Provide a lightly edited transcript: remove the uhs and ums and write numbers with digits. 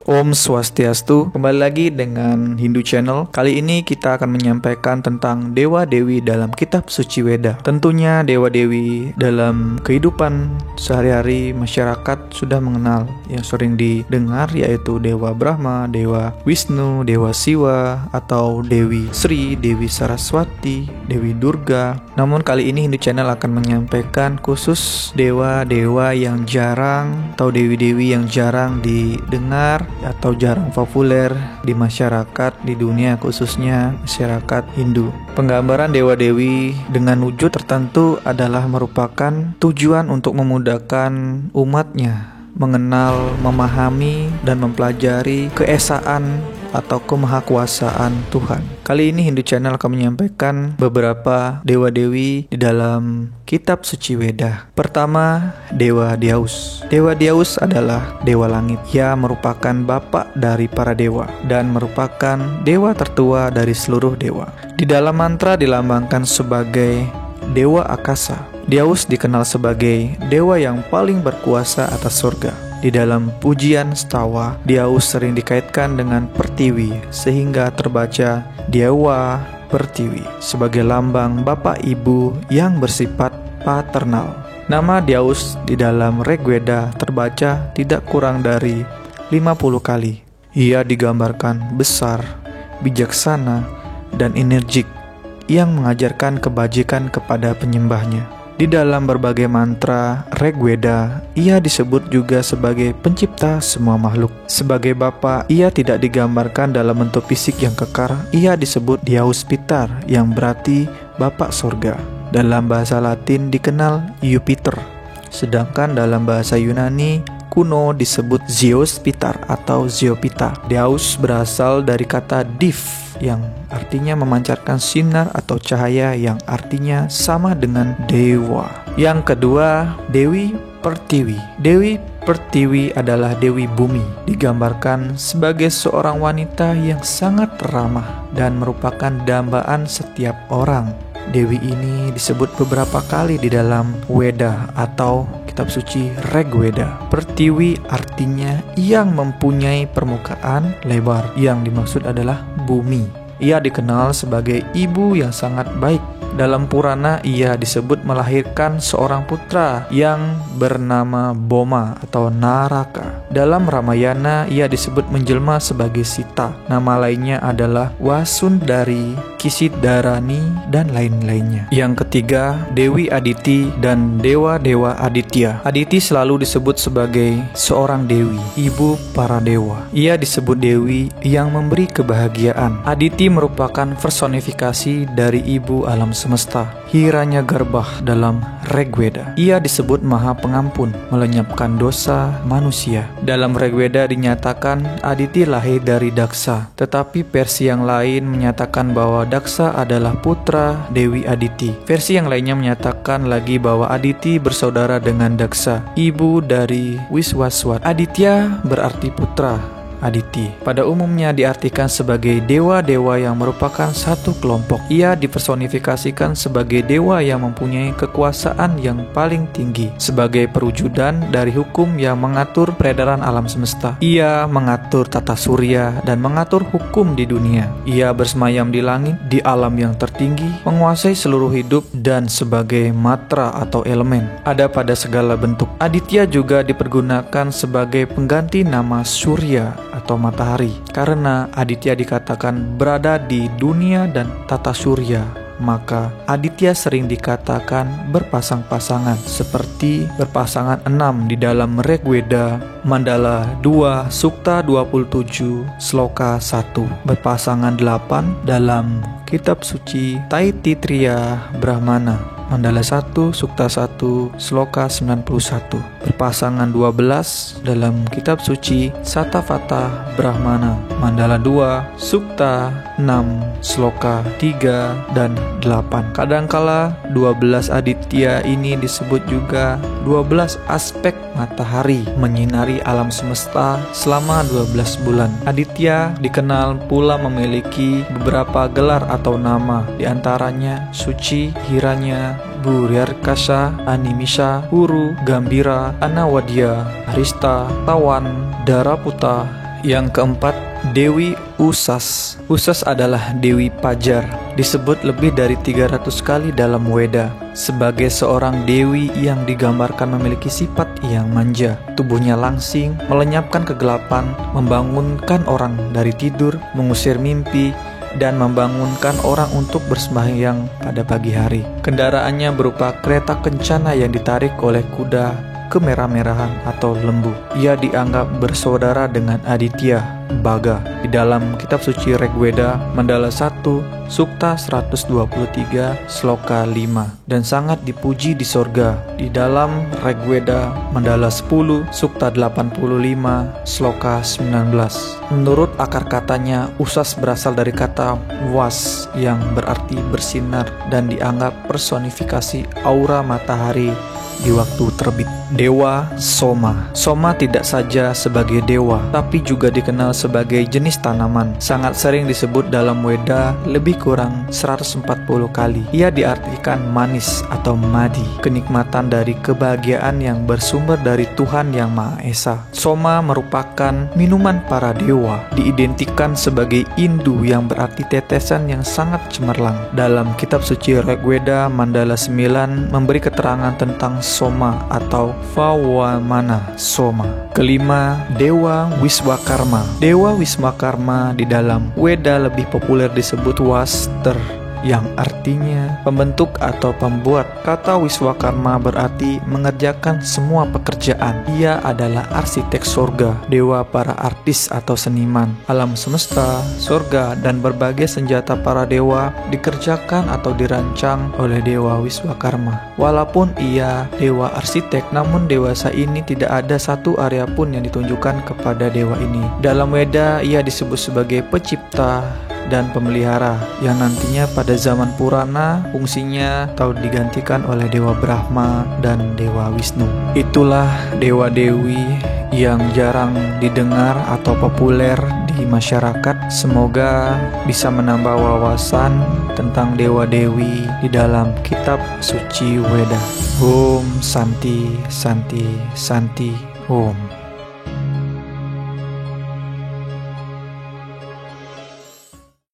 Om Swastiastu. Kembali lagi dengan Hindu Channel. Kali ini kita akan menyampaikan tentang dewa-dewi dalam kitab suci Weda. Tentunya dewa-dewi dalam kehidupan sehari-hari masyarakat sudah mengenal, yang sering didengar yaitu Dewa Brahma, Dewa Wisnu, Dewa Siwa, atau Dewi Sri, Dewi Saraswati, Dewi Durga. Namun kali ini Hindu Channel akan menyampaikan khusus dewa-dewa yang jarang atau dewi-dewi yang jarang didengar atau jarang populer di masyarakat di dunia, khususnya masyarakat Hindu. Penggambaran dewa-dewi dengan wujud tertentu adalah merupakan tujuan untuk memudahkan umatnya mengenal, memahami, dan mempelajari keesaan atau kemahakuasaan Tuhan. Kali ini Hindu Channel akan menyampaikan beberapa dewa-dewi di dalam kitab suci Weda. Pertama, Dewa Dyaus. Dewa Dyaus adalah dewa langit. Ia merupakan bapak dari para dewa dan merupakan dewa tertua dari seluruh dewa. Di dalam mantra dilambangkan sebagai dewa akasa. Dyaus dikenal sebagai dewa yang paling berkuasa atas surga. Di dalam pujian Stawa, Dyaus sering dikaitkan dengan Pertiwi, sehingga terbaca Dewa Pertiwi sebagai lambang bapak ibu yang bersifat paternal. Nama Dyaus di dalam Rigveda terbaca tidak kurang dari 50 kali. Ia digambarkan besar, bijaksana, dan energik yang mengajarkan kebajikan kepada penyembahnya. Di dalam berbagai mantra Rigveda, ia disebut juga sebagai pencipta semua makhluk. Sebagai bapa, ia tidak digambarkan dalam bentuk fisik yang kekar. Ia disebut Dyaus Pitar, yang berarti bapak surga. Dalam bahasa Latin dikenal Jupiter, sedangkan dalam bahasa Yunani kuno disebut Zeus Pitar atau Zeopita. Dyaus berasal dari kata div, yang artinya memancarkan sinar atau cahaya, yang artinya sama dengan dewa. Yang kedua, Dewi Pertiwi. Dewi Pertiwi adalah dewi bumi, digambarkan sebagai seorang wanita yang sangat ramah dan merupakan dambaan setiap orang. Dewi ini disebut beberapa kali di dalam Weda atau kitab suci Rigveda. Pertiwi artinya yang mempunyai permukaan lebar, yang dimaksud adalah bumi. Ia dikenal sebagai ibu yang sangat baik. Dalam Purana, ia disebut melahirkan seorang putra yang bernama Boma atau Naraka. Dalam Ramayana, ia disebut menjelma sebagai Sita. Nama lainnya adalah Wasundari, Kisidarani, dan lain-lainnya. Yang ketiga, Dewi Aditi dan dewa-dewa Aditya. Aditi selalu disebut sebagai seorang dewi, ibu para dewa. Ia disebut dewi yang memberi kebahagiaan. Aditi merupakan personifikasi dari ibu alam semesta, Hiranyagarbha dalam Rigveda. Ia disebut Maha Pengampun, melenyapkan dosa manusia. Dalam Rigveda dinyatakan Aditi lahir dari Daksa, tetapi versi yang lain menyatakan bahwa Daksa adalah putra Dewi Aditi. Versi yang lainnya menyatakan lagi bahwa Aditi bersaudara dengan Daksa, ibu dari Wiswaswat. Aditya berarti putra Aditi. Pada umumnya diartikan sebagai dewa-dewa yang merupakan satu kelompok. Ia dipersonifikasikan sebagai dewa yang mempunyai kekuasaan yang paling tinggi, sebagai perwujudan dari hukum yang mengatur peredaran alam semesta. Ia mengatur tata surya dan mengatur hukum di dunia. Ia bersemayam di langit, di alam yang tertinggi, menguasai seluruh hidup, dan sebagai matra atau elemen ada pada segala bentuk. Aditya juga dipergunakan sebagai pengganti nama Surya atau matahari, karena Aditya dikatakan berada di dunia dan tata surya, maka Aditya sering dikatakan berpasang-pasangan, seperti berpasangan 6 di dalam Rigveda Mandala 2 Sukta 27 Sloka 1, berpasangan 8 dalam kitab suci Taittiriya Brahmana Mandala 1 Sukta 1 Sloka 91, berpasangan 12 dalam kitab suci Satavata Brahmana Mandala 2 Sukta 6 Sloka 3 dan 8. Kadangkala 12 Aditya ini disebut juga 12 aspek matahari menyinari alam semesta selama 12 bulan. Aditya dikenal pula memiliki beberapa gelar atau nama, diantaranya Suci, Hiranya, Buryarkasa, Animisha, Huru, Gambira, Anawadya, Arista, Tawan, Daraputa, Yang keempat, Dewi Usas. Usas adalah Dewi Pajar, disebut lebih dari 300 kali dalam Weda sebagai seorang dewi yang digambarkan memiliki sifat yang manja. Tubuhnya langsing, melenyapkan kegelapan, membangunkan orang dari tidur, mengusir mimpi, dan membangunkan orang untuk bersembahyang pada pagi hari. Kendaraannya berupa kereta kencana yang ditarik oleh kuda kemerah-merahan atau lembu. Ia dianggap bersaudara dengan Aditya, Baga. Di dalam kitab suci Rigveda, Mandala 1, Sukta 123, Sloka 5, dan sangat dipuji di sorga. Di dalam Rigveda, Mandala 10, Sukta 85, Sloka 19. Menurut akar katanya, Usas berasal dari kata was yang berarti bersinar dan dianggap personifikasi aura matahari di waktu terbit. Dewa Soma. Soma tidak saja sebagai dewa, tapi juga dikenal sebagai jenis tanaman. Sangat sering disebut dalam Weda lebih kurang 140 kali. Ia diartikan manis atau madi, kenikmatan dari kebahagiaan yang bersumber dari Tuhan Yang Maha Esa. Soma merupakan minuman para dewa, diidentikan sebagai indu yang berarti tetesan yang sangat cemerlang. Dalam kitab suci Rigveda, Mandala 9 memberi keterangan tentang Soma atau Vawamana Soma. Kelima, Dewa Wiswakarma. Dewa Wiswakarma di dalam Weda lebih populer disebut Waster, yang artinya pembentuk atau pembuat. Kata Wiswakarma berarti mengerjakan semua pekerjaan. Ia adalah arsitek surga, dewa para artis atau seniman. Alam semesta, surga, dan berbagai senjata para dewa dikerjakan atau dirancang oleh Dewa Wiswakarma. Walaupun ia dewa arsitek, namun dewasa ini tidak ada satu area pun yang ditunjukkan kepada dewa ini. Dalam Weda, ia disebut sebagai pencipta dan pemelihara, yang nantinya pada zaman Purana fungsinya atau digantikan oleh Dewa Brahma dan Dewa Wisnu. Itulah dewa-dewi yang jarang didengar atau populer di masyarakat. Semoga bisa menambah wawasan tentang dewa-dewi di dalam kitab suci Weda. Om Santi Santi Santi Om.